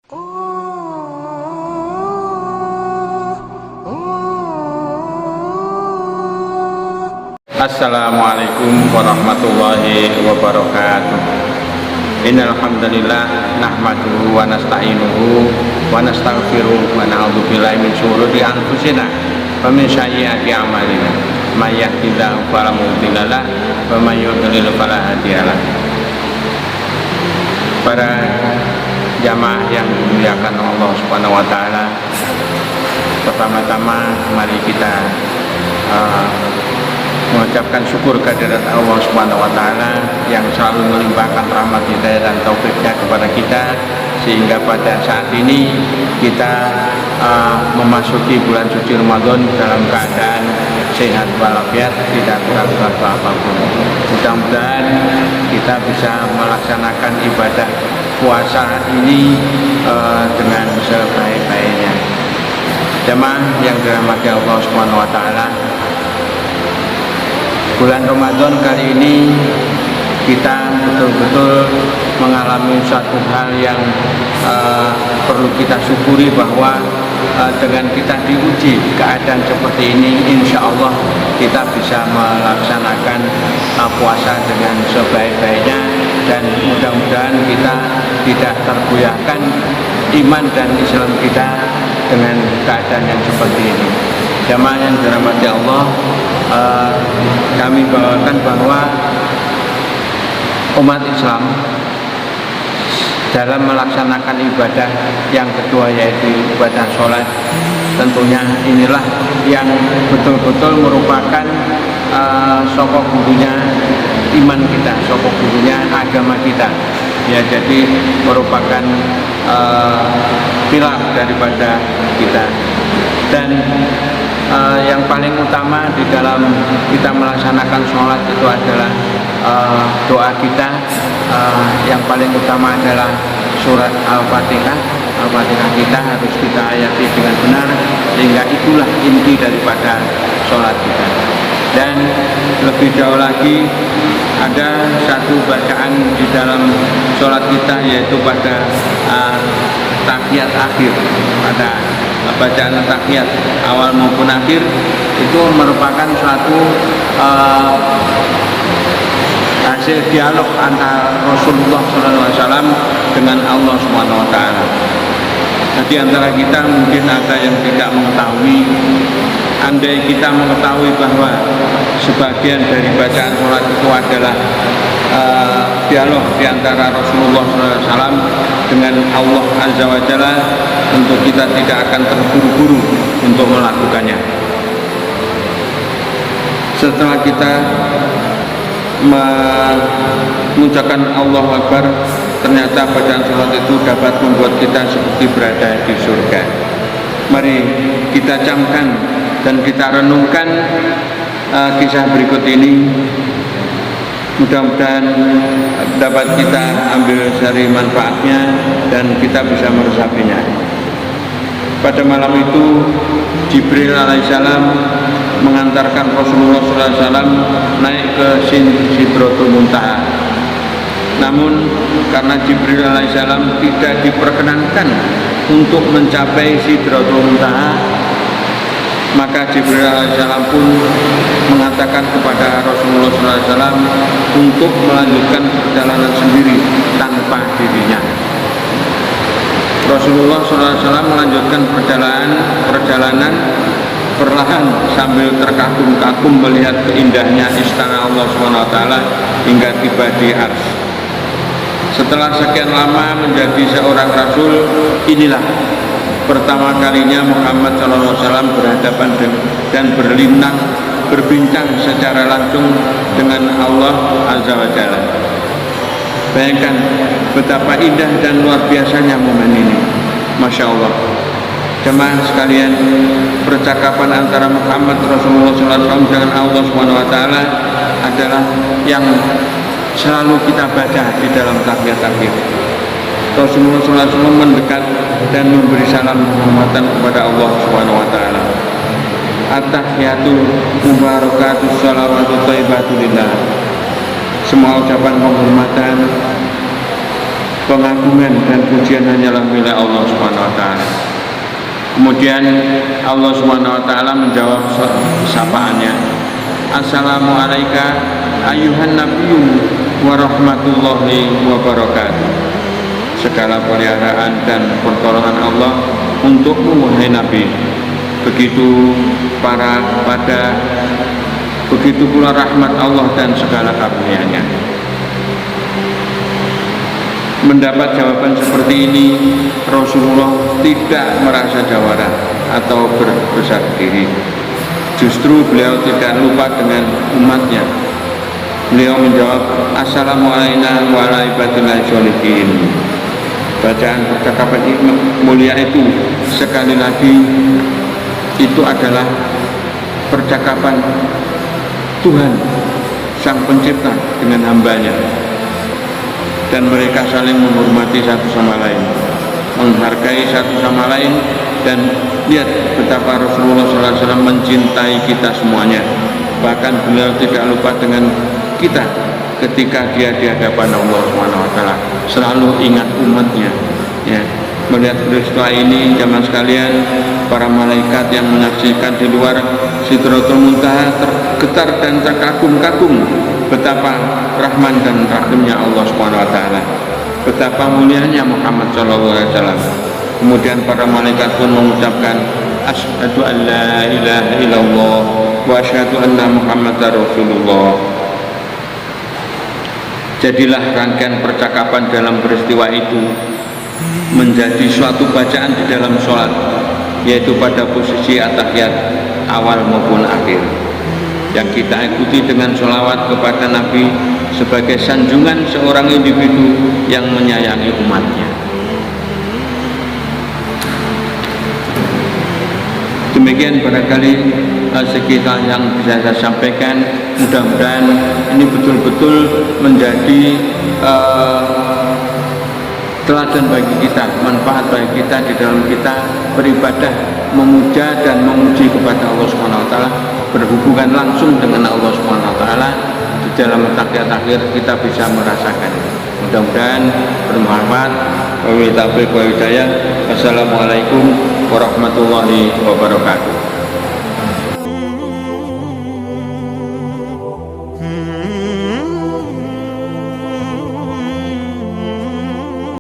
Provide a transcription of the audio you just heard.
Assalamualaikum warahmatullahi wabarakatuh. Innal hamdalillah nahmaduhu wa nasta'inuhu wa nastaghfiruh wa na'udzu billahi min syururi anfusina wa min sayyiati a'malina. May yahdihillahu fala mudilla lahu wa may yudlil fala hadiya lahu. Para jamaah yang dimuliakan Allah Subhanahu wa taala, pertama-tama mari kita mengucapkan syukur kehadirat Allah Subhanahu wa taala yang selalu melimpahkan rahmat hidayah dan taufiknya kepada kita, sehingga pada saat ini kita memasuki bulan suci Ramadan dalam keadaan sehat walafiat, tidak kurang suatu apapun. Mudah-mudahan kita bisa melaksanakan ibadah puasa ini dengan sebaik-baiknya. Jemaah yang dirahmati Allah Subhanahu wa taala, bulan Ramadan kali ini kita betul-betul mengalami suatu hal yang perlu kita syukuri, bahwa dengan kita diuji keadaan seperti ini, insya Allah kita bisa melaksanakan puasa dengan sebaik-baiknya, dan mudah-mudahan kita tidak tergoyahkan iman dan Islam kita dengan keadaan yang seperti ini. Jamaah yang dirahmati Allah, kami bawakan bahwa umat Islam dalam melaksanakan ibadah yang kedua, yaitu ibadah sholat, tentunya inilah yang betul-betul merupakan sokok bulunya iman kita, sokok bulunya agama kita, ya, jadi merupakan pilar daripada kita. Dan yang paling utama di dalam kita melaksanakan sholat itu adalah doa kita. Yang paling utama adalah surat Al-Fatihah. Al-Fatihah kita harus kita hayati dengan benar, sehingga itulah inti daripada sholat kita. Dan lebih jauh lagi, ada satu bacaan di dalam sholat kita, yaitu pada tahiyat akhir. Pada bacaan tahiyat awal maupun akhir itu merupakan suatu hasil dialog antara Rasulullah SAW dengan Allah Subhanahu wa taala. Nah, di antara kita mungkin ada yang tidak mengetahui. Andai kita mengetahui bahwa sebagian dari bacaan sholat itu adalah dialog di antara Rasulullah SAW dengan Allah Azza wa Jalla, untuk kita tidak akan terburu-buru untuk melakukannya. Setelah kita mengucapkan Allahu Akbar, ternyata bacaan sholat itu dapat membuat kita seperti berada di surga. Mari kita camkan dan kita renungkan kisah berikut ini. Mudah-mudahan dapat kita ambil dari manfaatnya dan kita bisa meresapinya. Pada malam itu Jibril alaihissalam mengantarkan Rasulullah SAW naik ke Sidratul Muntaha. Namun karena Jibril alaihissalam tidak diperkenankan untuk mencapai Sidratul Muntaha, maka Jibril alaihissalam pun mengatakan kepada Rasulullah SAW untuk melanjutkan perjalanan sendiri tanpa dirinya. Rasulullah SAW melanjutkan perjalanan perlahan sambil terkagum-kagum melihat keindahnya istana Allah SWT hingga tiba di Arsy. Setelah sekian lama menjadi seorang Rasul, inilah pertama kalinya Muhammad SAW berhadapan dan berbincang secara langsung dengan Allah Azza wa Jalla. Bayangkan betapa indah dan luar biasanya momen ini. Masya Allah. Jemaah sekalian, percakapan antara Muhammad Rasulullah SAW dengan Allah SWT adalah yang selalu kita baca di dalam tahiyat akhir. Rasulullah SAW mendekat dan memberi salam penghormatan kepada Allah SWT. At-tahiyatu mubarakatuh salawatu thayyibatu lillah. Semua ucapan penghormatan pengagungan dan pujian hanyalah milik Allah Subhanahu wa taala. Kemudian Allah Subhanahu wa taala menjawab sapaannya, Assalamualaikum ayuhan nabiyyu wa rahmatullahi wa barakatuh. Segala peliharaan dan pertolongan Allah untukmu wahai Nabi. Begitu pula rahmat Allah dan segala karunia-Nya. Mendapat jawaban seperti ini, Rasulullah tidak merasa jawara atau berbesar diri. Justru beliau tidak lupa dengan umatnya. Beliau menjawab, Assalamualaikum warahmatullahi wabarakatuh. Bacaan percakapan mulia itu sekali lagi itu adalah percakapan Tuhan Sang Pencipta dengan hambanya, dan mereka saling menghormati satu sama lain, menghargai satu sama lain. Dan lihat betapa Rasulullah SAW mencintai kita semuanya. Bahkan beliau tidak lupa dengan kita ketika dia di hadapan Allah SWT, selalu ingat umatnya. Ya, melihat peristiwa ini jamaah sekalian, para malaikat yang menyaksikan di luar Sidratul Muntaha tergetar dan terkagum-kagum betapa rahman dan rahimnya Allah SWT, betapa mulianya Muhammad SAW. Kemudian para malaikat pun mengucapkan, Asyhadu an la ilaha illallah wa asyhadu anna Muhammadar Rasulullah. Jadilah rangkaian percakapan dalam peristiwa itu menjadi suatu bacaan di dalam sholat, yaitu pada posisi at-tahiyat awal maupun akhir, yang kita ikuti dengan sholawat kepada Nabi sebagai sanjungan seorang individu yang menyayangi umatnya. Demikian barangkali sekitar yang bisa saya sampaikan. Mudah-mudahan ini betul-betul menjadi teladan bagi kita, manfaat bagi kita di dalam kita beribadah, memuja dan memuji kepada Allah Subhanahu wa taala, berhubungan langsung dengan Allah Subhanahu wa taala. Di dalam tahiyat akhir kita bisa merasakan. Mudah-mudahan bermanfaat. Wabillahi taufiq wal hidayah. Wassalamualaikum warahmatullahi wabarakatuh.